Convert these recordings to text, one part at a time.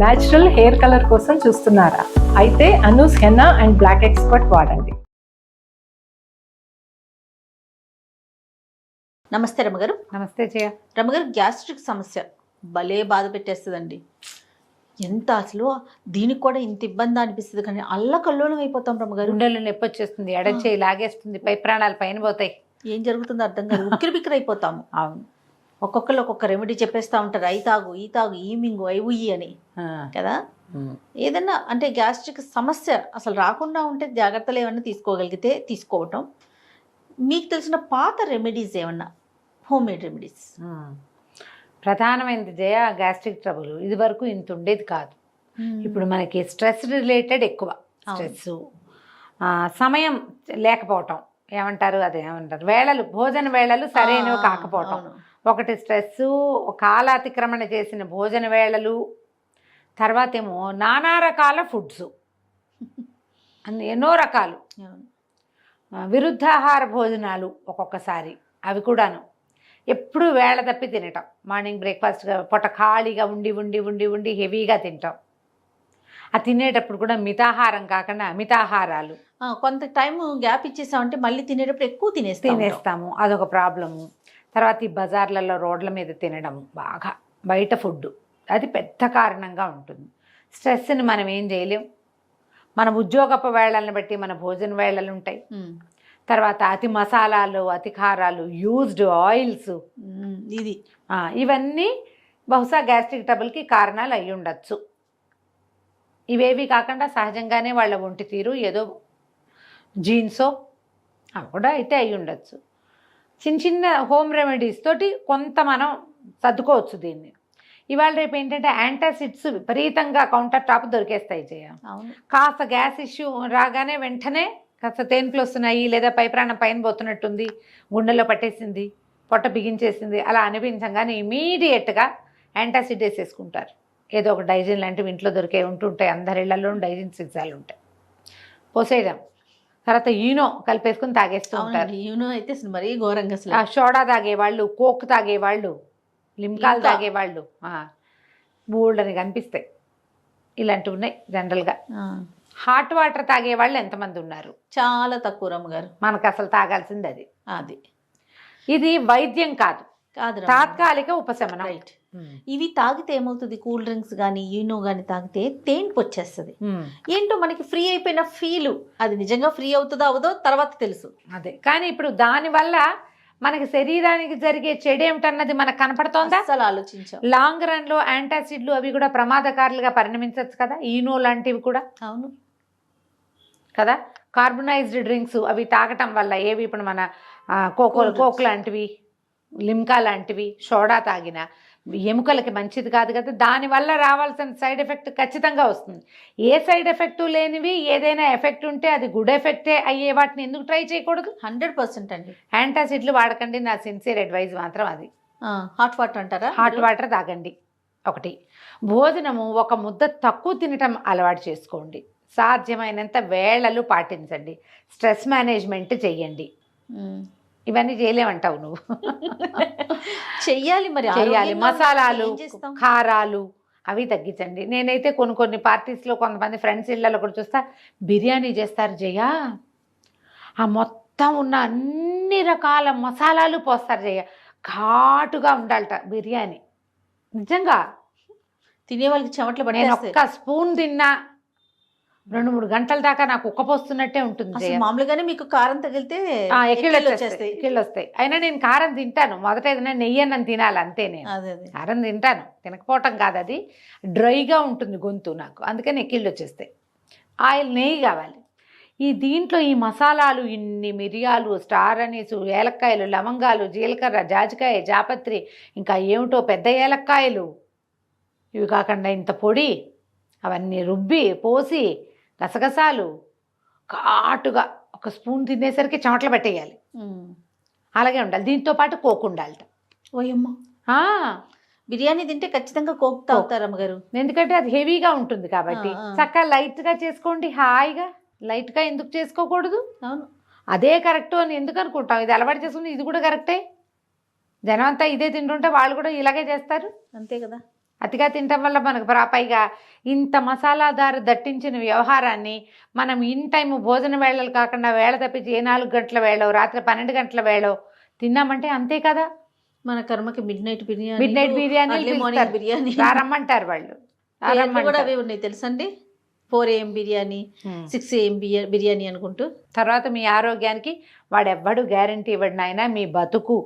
Natural hair colour కోసం చూస్తున్నారా? అయితే Anoos henna and black expert వాడండి. నమస్తే రమ్మగారు. నమస్తే జయ. రమ్మగారు, గ్యాస్ట్రిక్ సమస్య భలే బాధ పెట్టేస్తుందండి. ఎంత అసలు దీనికి కూడా ఇంత ఇబ్బంది అనిపిస్తుంది, కానీ అల్లకల్లోలం అయిపోతాం రమ్మగారు. గుండెలు నొప్పి వచ్చేస్తుంది, ఎడచేయి లాగేస్తుంది, పై ప్రాణాలు పైన పోతాయి. ఏం జరుగుతుందో అర్థం కాదు, ఉక్కిరి బిక్కిరి అయిపోతాము. అవును, ఒక్కొక్కరు ఒక్కొక్క రెమెడీ చెప్పేస్తూ ఉంటారు, అయి తాగు ఈ తాగు ఈ మింగు అయి ఉయ్యి అని కదా. ఏదన్నా అంటే గ్యాస్ట్రిక్ సమస్య అసలు రాకుండా ఉంటే జాగ్రత్తలు ఏమన్నా తీసుకోగలిగితే తీసుకోవటం. మీకు తెలిసిన పాత రెమెడీస్ ఏమన్నా, హోమ్ మేడ్ రెమెడీస్? ప్రధానమైనది జయ గ్యాస్ట్రిక్ ట్రబుల్. ఇది వరకు ఇంత ఉండేది కాదు. ఇప్పుడు మనకి స్ట్రెస్ రిలేటెడ్ ఎక్కువ. స్ట్రెస్, సమయం లేకపోవటం, ఏమంటారు అదే ఏమంటారు, వేళలు, భోజన వేళలు సరైనవి కాకపోవటం ఒకటి స్ట్రెస్, కాలాతిక్రమణ చేసిన భోజన వేళలు, తర్వాత ఏమో నానా రకాల ఫుడ్స్, ఎన్నో రకాలు విరుద్ధాహార భోజనాలు ఒక్కొక్కసారి, అవి కూడాను ఎప్పుడు వేళ తప్పి తినటం. మార్నింగ్ బ్రేక్ఫాస్ట్గా పొట్ట ఖాళీగా ఉండి ఉండి ఉండి ఉండి హెవీగా తింటాం. ఆ తినేటప్పుడు కూడా మితాహారం కాకుండా అమితాహారాలు. కొంత టైం గ్యాప్ ఇచ్చేసామంటే మళ్ళీ తినేటప్పుడు ఎక్కువ తినేస్తాము, అదొక ప్రాబ్లము. తర్వాత ఈ బజార్లలో రోడ్ల మీద తినడం, బాగా బయట ఫుడ్, అది పెద్ద కారణంగా ఉంటుంది. స్ట్రెస్ని మనం ఏం చేయలేం. మన ఉద్యోగపు వేళలను బట్టి మన భోజన వేళలు ఉంటాయి. తర్వాత అతి మసాలాలు, అతి కారాలు, యూజ్డ్ ఆయిల్స్, ఇవన్నీ బహుశా గ్యాస్ట్రిక్ ట్రబుల్కి కారణాలు అయి ఉండొచ్చు. ఇవేవి కాకుండా సహజంగానే వాళ్ళ ఒంటి తీరు ఏదో జీన్సో అవి కూడా అయితే అయి ఉండొచ్చు. చిన్న చిన్న హోమ్ రెమెడీస్ తోటి కొంత మనం సర్దుకోవచ్చు దీన్ని. ఇవాళ రేపు ఏంటంటే యాంటాసిడ్స్ విపరీతంగా కౌంటర్ టాప్ దొరికేస్తాయి జయ. కాస్త గ్యాస్ ఇష్యూ రాగానే వెంటనే కాస్త తేన్పులు వస్తున్నాయి, లేదా పై ప్రాణం పైన పోతున్నట్టుంది, గుండెలో పట్టేసింది, పొట్ట బిగించేసింది, అలా అనిపించగానే ఇమీడియట్గా యాంటాసిడ్ వేసేసుకుంటారు. ఏదో ఒక డైజిన్ లాంటివి ఇంట్లో దొరికే ఉంటుంటాయి, అందరిళ్లలో డైజిన్ సిగ్జాలు ఉంటాయి, పోసేయడం. తర్వాత ఈనో కలిపేసుకుని తాగేస్తూ ఉంటారు. ఈనో అయితే మరీ ఘోరంగా, సోడా తాగేవాళ్ళు, కోక్ తాగేవాళ్ళు, లిమ్కాలు తాగేవాళ్ళు బోల్డని కనిపిస్తాయి. ఇలాంటివి ఉన్నాయి జనరల్గా. హాట్ వాటర్ తాగేవాళ్ళు ఎంతమంది ఉన్నారు? చాలా తక్కువ రమ్మగారు. మనకు అసలు తాగాల్సింది అది. ఇది వైద్యం కాదు, తాత్కాలిక ఉపశమనం. రైట్. ఇవి తాగితే ఏమవుతుంది, కూల్ డ్రింక్స్ కానీ ఈనో కానీ తాగితే తేన్పు వచ్చేస్తుంది. ఏంటో మనకి ఫ్రీ అయిపోయిన ఫీలు, అది నిజంగా ఫ్రీ అవుతుందో అవదో తర్వాత తెలుసు. అదే, కానీ ఇప్పుడు దానివల్ల మనకి శరీరానికి జరిగే చెడేమిటన్నది మనకు కనపడుతోందా? అసలు ఆలోచించాం. లాంగ్ రన్ లో యాంటాసిడ్లు అవి కూడా ప్రమాదకారులుగా పరిణమించవచ్చు కదా, ఈనో లాంటివి కూడా. అవును కదా. కార్బనైజ్డ్ డ్రింక్స్ అవి తాగటం వల్ల ఏవి, ఇప్పుడు మన కోక్ లాంటివి, లిమ్కా లాంటివి, సోడా తాగిన ఎముకలకి మంచిది కాదు కదా. దానివల్ల రావాల్సిన సైడ్ ఎఫెక్ట్ ఖచ్చితంగా వస్తుంది. ఏ సైడ్ ఎఫెక్ట్ లేనివి, ఏదైనా ఎఫెక్ట్ ఉంటే అది గుడ్ ఎఫెక్టే అయ్యే వాటిని ఎందుకు ట్రై చేయకూడదు? 100% అండి. యాంటాసిడ్లు వాడకండి, నా సిన్సియర్ అడ్వైజ్ మాత్రం అది. హాట్ వాటర్ అంటారా? హాట్ వాటర్ తాగండి. ఒకటి, భోజనము ఒక ముద్ద తక్కువ తినటం అలవాటు చేసుకోండి. సాధ్యమైనంత వేళలు పాటించండి. స్ట్రెస్ మేనేజ్మెంట్ చెయ్యండి. ఇవన్నీ చేయలేమంటావు నువ్వు. చెయ్యాలి, మరి చెయ్యాలి. మసాలాలు, కారాలు అవి తగ్గించండి. నేనైతే కొన్ని పార్టీస్లో కొంతమంది ఫ్రెండ్స్ ఇళ్ళలో కూడా చూస్తా, బిర్యానీ చేస్తారు జయ, ఆ మొత్తం ఉన్న అన్ని రకాల మసాలాలు పోస్తారు జయ, ఘాటుగా ఉండాలట బిర్యానీ. నిజంగా తినే వాళ్ళకి చెమట్లు పడి, నేను ఒక్క స్పూన్ తిన్నా 2-3 గంటల దాకా నాకు ఉక్కపోస్తున్నట్టే ఉంటుంది. మామూలుగానే మీకు కారం తగిలితే ఎక్కిళ్ళు వస్తాయి. అయినా నేను కారం తింటాను. మొదట ఏదైనా నెయ్యి అన్నం తినాలి అంతే. నేను కారం తింటాను, తినకపోవటం కాదు, అది డ్రైగా ఉంటుంది గొంతు నాకు, అందుకని ఎక్కిళ్ళు వచ్చేస్తాయి. ఆయిల్, నెయ్యి కావాలి. దీంట్లో ఈ మసాలాలు, ఇన్ని మిరియాలు, స్టార్ అనీసు, ఏలక్కాయలు, లవంగాలు, జీలకర్ర, జాజికాయ, జాపత్రి, ఇంకా ఏమిటో పెద్ద ఏలక్కాయలు, ఇవి కాకుండా ఇంత పొడి, అవన్నీ రుబ్బి పోసి గసగసాలు ఘాటుగా ఒక స్పూన్ తినేసరికి చెమటలు పట్టేయాలి. అలాగే ఉండాలి. దీంతో పాటు కోక్ ఉండాలట. ఓయమ్మ, బిర్యానీ తింటే ఖచ్చితంగా కోక్ తాగుతారు అమ్మగారు, ఎందుకంటే అది హెవీగా ఉంటుంది కాబట్టి. చక్కగా లైట్గా చేసుకోండి, హాయిగా. లైట్గా ఎందుకు చేసుకోకూడదు? అవును, అదే కరెక్టు అని ఎందుకు అనుకుంటాం? ఇది అలవాటు చేసుకుని ఇది కూడా కరెక్టే. జనం అంతా ఇదే తింటుంటే వాళ్ళు కూడా ఇలాగే చేస్తారు, అంతే కదా. అతిగా తినటం వల్ల మనకు పైగా ఇంత మసాలాదారు దట్టించిన వ్యవహారాన్ని మనం ఇన్ టైం భోజన వేళలు కాకుండా వేళ తప్పించి 4 గంటల వేళ రాత్రి 12 గంటల వేళ తిన్నామంటే అంతే కదా. మన కర్మకి మిడ్ నైట్ బిర్యానీ బిర్యానీ రమ్మంటారు వాళ్ళు. కూడా అవి ఉన్నాయి తెలుసండి. 4 AM బిర్యానీ, 6 AM బిర్యానీ అనుకుంటూ. తర్వాత మీ ఆరోగ్యానికి వాడెవ్వడు గ్యారంటీ ఇవ్వడు నాయన. మీ బతుకు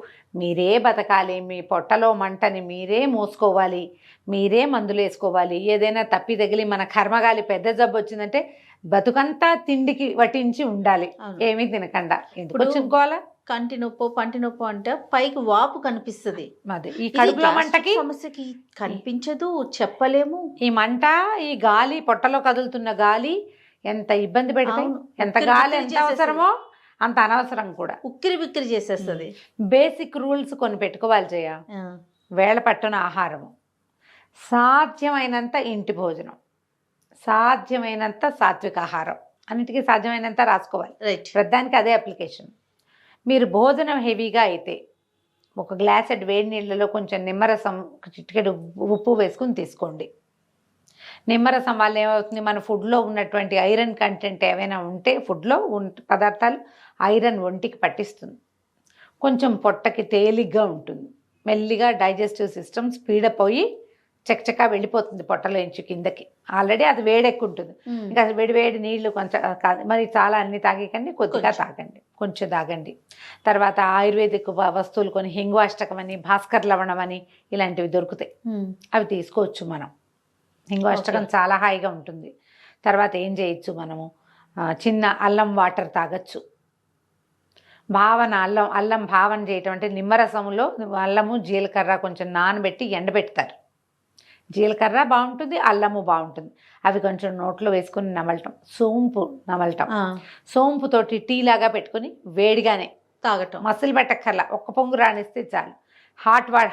మీరే బతకాలి, మీ పొట్టలో మంటని మీరే మోసుకోవాలి, మీరే మందులు వేసుకోవాలి. ఏదైనా తప్పి తగిలి మన కర్మగాలి పెద్ద జబ్బు వచ్చిందంటే బతుకంతా తిండికి వటించి ఉండాలి, ఏమీ తినకుండా. ఎందుకు చింకోవాలా? కంటి నొప్పో పంటి నొప్పో అంటే పైకి వాపు కనిపిస్తుంది, ఈ కడుపులో మంటకి సమస్యకి కనిపించదు, చెప్పలేము. ఈ మంట, ఈ గాలి, పొట్టలో కదులుతున్న గాలి ఎంత ఇబ్బంది పెడతాయి. ఎంత గాలి ఎంత అవసరమో అంత అనవసరం కూడా, ఉక్కిరి బిక్కిరి చేసేస్తుంది. బేసిక్ రూల్స్ కొన్ని పెట్టుకోవాలి చేయ. వేళ పట్టున ఆహారము, సాధ్యమైనంత ఇంటి భోజనం, సాధ్యమైనంత సాత్విక ఆహారం, అన్నిటికీ సాధ్యమైనంత రాసుకోవాలి. ప్రధానికి అదే అప్లికేషన్. మీరు భోజనం హెవీగా అయితే ఒక గ్లాసెడ్ వేడి నీళ్ళలో కొంచెం నిమ్మరసం, చిటికెడు ఉప్పు వేసుకుని తీసుకోండి. నిమ్మరసం వల్ల ఏమవుతుంది, మన ఫుడ్లో ఉన్నటువంటి ఐరన్ కంటెంట్ ఏమైనా ఉంటే ఫుడ్లో పదార్థాలు ఐరన్ ఒంటికి పట్టిస్తుంది. కొంచెం పొట్టకి తేలిగ్గా ఉంటుంది, మెల్లిగా డైజెస్టివ్ సిస్టమ్ స్పీడప్ అయ్యి చకచకా వెళ్ళిపోతుంది పొట్టలోంచి కిందకి. ఆల్రెడీ అది వేడెక్కుంటుంది. ఇంకా వేడి నీళ్లు కొంచెం మరి చాలా అన్ని తాగకండి, కొద్దిగా తాగండి, కొంచెం తాగండి. తర్వాత ఆయుర్వేదిక్ వస్తువులు కొన్ని హింగ్వాష్టకం అని, భాస్కర్ లవణం అని ఇలాంటివి దొరుకుతాయి, అవి తీసుకోవచ్చు మనం. హింగ్వాష్టకం చాలా హాయిగా ఉంటుంది. తర్వాత ఏం చేయొచ్చు మనము, చిన్న అల్లం వాటర్ తాగొచ్చు. అల్లం భావన చేయటం అంటే నిమ్మరసంలో అల్లము జీలకర్ర కొంచెం నానబెట్టి ఎండబెడతారు. జీలకర్ర బాగుంటుంది, అల్లము బాగుంటుంది. అవి కొంచెం నోట్లో వేసుకుని నమలటం, సోంపు నమలటం, సోంపుతోటి టీ లాగా పెట్టుకుని వేడిగానే తాగటం, మసిలి పెట్టక్కర్లా, ఒక్క పొంగు రానిస్తే చాలు.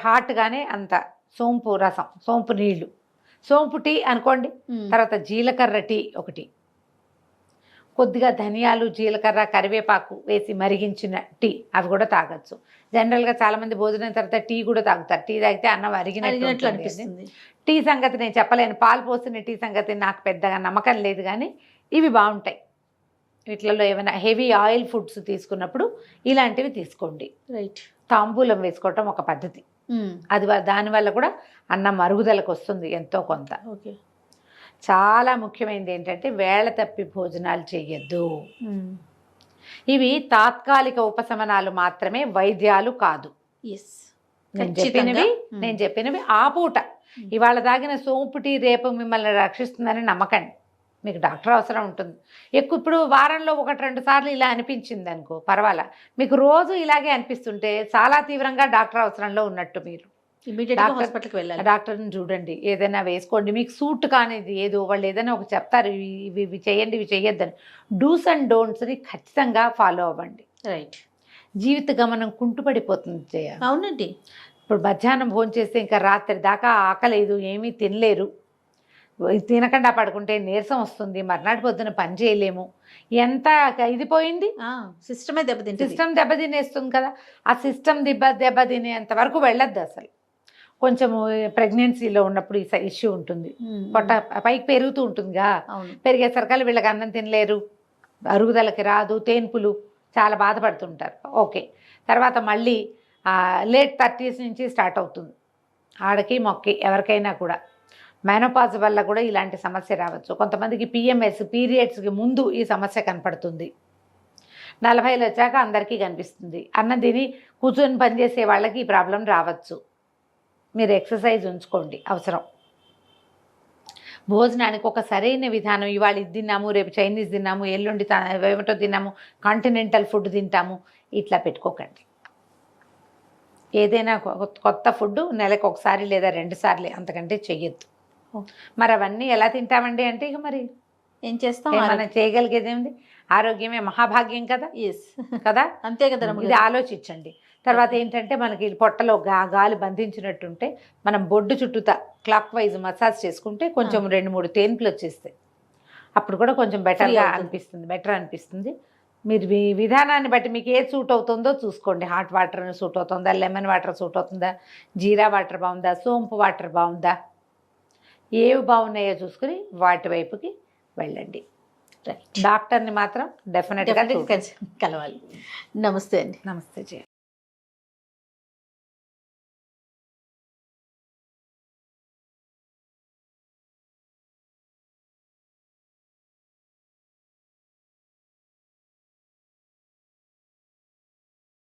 హాట్గానే అంత సోంపు రసం, సోంపు నీళ్లు, సోంపు టీ అనుకోండి. తర్వాత జీలకర్ర టీ ఒకటి, కొద్దిగా ధనియాలు, జీలకర్ర, కరివేపాకు వేసి మరిగించిన టీ, అవి కూడా తాగొచ్చు. జనరల్గా చాలామంది భోజనం తర్వాత టీ కూడా తాగుతారు. టీ తాగితే అన్నం అరిగినట్లు అనిపిస్తుంది. టీ సంగతి నేను చెప్పలేను, పాలు పోసిన టీ సంగతి నాకు పెద్దగా నమ్మకం లేదు, కానీ ఇవి బాగుంటాయి. వీటిలలో ఏమైనా హెవీ ఆయిల్ ఫుడ్స్ తీసుకున్నప్పుడు ఇలాంటివి తీసుకోండి. తాంబూలం వేసుకోవటం ఒక పద్ధతి, అది దానివల్ల కూడా అన్నం అరుగుదలకు వస్తుంది ఎంతో కొంత. చాలా ముఖ్యమైనది ఏంటంటే వేళ తప్పి భోజనాలు చేయొద్దు. ఇవి తాత్కాలిక ఉపశమనాలు మాత్రమే, వైద్యాలు కాదు. నేను చెప్పినవి ఆ పూట. ఇవాళ తాగిన సోంపు టీ రేపు మిమ్మల్ని రక్షిస్తుందని నమ్మకండి. మీకు డాక్టర్ అవసరం ఉంటుంది. ఇప్పుడు వారంలో 1-2 సార్లు ఇలా అనిపించింది అనుకో, పర్వాలా. మీకు రోజు ఇలాగే అనిపిస్తుంటే చాలా తీవ్రంగా డాక్టర్ అవసరంలో ఉన్నట్టు. మీరు హాస్పిటల్కి వెళ్ళాలి, డాక్టర్ని చూడండి, ఏదైనా వేసుకోండి. మీకు సూట్ కానిది ఏదో వాళ్ళు ఏదైనా ఒక చెప్తారు, ఇవి చేయండి, ఇవి చేయొద్దని. డూస్ అండ్ డోంట్స్ని ఖచ్చితంగా ఫాలో అవ్వండి. జీవిత గమనం కుంటుపడిపోతుంది చేయ. అవునండి. ఇప్పుడు మధ్యాహ్నం భోజనం చేస్తే ఇంకా రాత్రి దాకా ఆకలేదు, ఏమీ తినలేరు. తినకుండా పడుకుంటే నీరసం వస్తుంది, మర్నాటి పొద్దున పని చేయలేము. ఎంత ఇది పోయింది, సిస్టమ్ దెబ్బతినేస్తుంది కదా. ఆ సిస్టమ్ దెబ్బతినేంత వరకు వెళ్ళొద్దు అసలు. కొంచెం ప్రెగ్నెన్సీలో ఉన్నప్పుడు ఈ ఇష్యూ ఉంటుంది, పొట్ట పైకి పెరుగుతూ ఉంటుందిగా. పెరిగేసరికల్లా వీళ్ళకి అన్నం తినలేరు, అరుగుదలకి రాదు, తేన్పులు, చాలా బాధపడుతుంటారు. ఓకే, తర్వాత మళ్ళీ లేట్ 30s నుంచి స్టార్ట్ అవుతుంది ఆడకి మొక్కి ఎవరికైనా కూడా. మెనోపాజ్ వల్ల కూడా ఇలాంటి సమస్య రావచ్చు. కొంతమందికి PMS పీరియడ్స్కి ముందు ఈ సమస్య కనపడుతుంది. 40 వచ్చాక అందరికీ కనిపిస్తుంది. అన్నం తిని కూర్చొని పనిచేసే వాళ్ళకి ఈ ప్రాబ్లం రావచ్చు. మీరు ఎక్సర్సైజ్ ఉంచుకోండి అవసరం. భోజనానికి ఒక సరైన విధానం, ఇవాళ ఇది తిన్నాము, రేపు చైనీస్ తిన్నాము, ఎల్లుండి ఏమిటో తిన్నాము, కాంటినెంటల్ ఫుడ్ తింటాము, ఇట్లా పెట్టుకోకండి. ఏదైనా కొత్త ఫుడ్ నెలకు 1 సారి లేదా 2 సార్లు, అంతకంటే చెయ్యొద్దు. మరి అవన్నీ ఎలా తింటామండి అంటే ఇక మరి ఏం చేస్తాం, మనం చేయగలిగేది ఏముంది? ఆరోగ్యమే మహాభాగ్యం కదా. కదా, అంతే కదా. ఇది ఆలోచించండి. తర్వాత ఏంటంటే మనకి పొట్టలో గాలి బంధించినట్టుంటే మనం బొడ్డు చుట్టూతా క్లాక్ వైజ్ మసాజ్ చేసుకుంటే కొంచెం 2-3 తేన్పులు వచ్చేస్తాయి. అప్పుడు కూడా కొంచెం బెటర్ అనిపిస్తుంది. మీరు మీ విధానాన్ని బట్టి మీకు ఏది సూట్ అవుతుందో చూసుకోండి. హాట్ వాటర్ సూట్ అవుతుందా, లెమన్ వాటర్ సూట్ అవుతుందా, జీరా వాటర్ బాగుందా, సోంపు వాటర్ బాగుందా, ఏవి బాగున్నాయో చూసుకుని వాటి వైపుకి వెళ్ళండి. రైట్. డాక్టర్ని మాత్రం డెఫినెట్గా కలవాలి. నమస్తే అండి. నమస్తే జయ.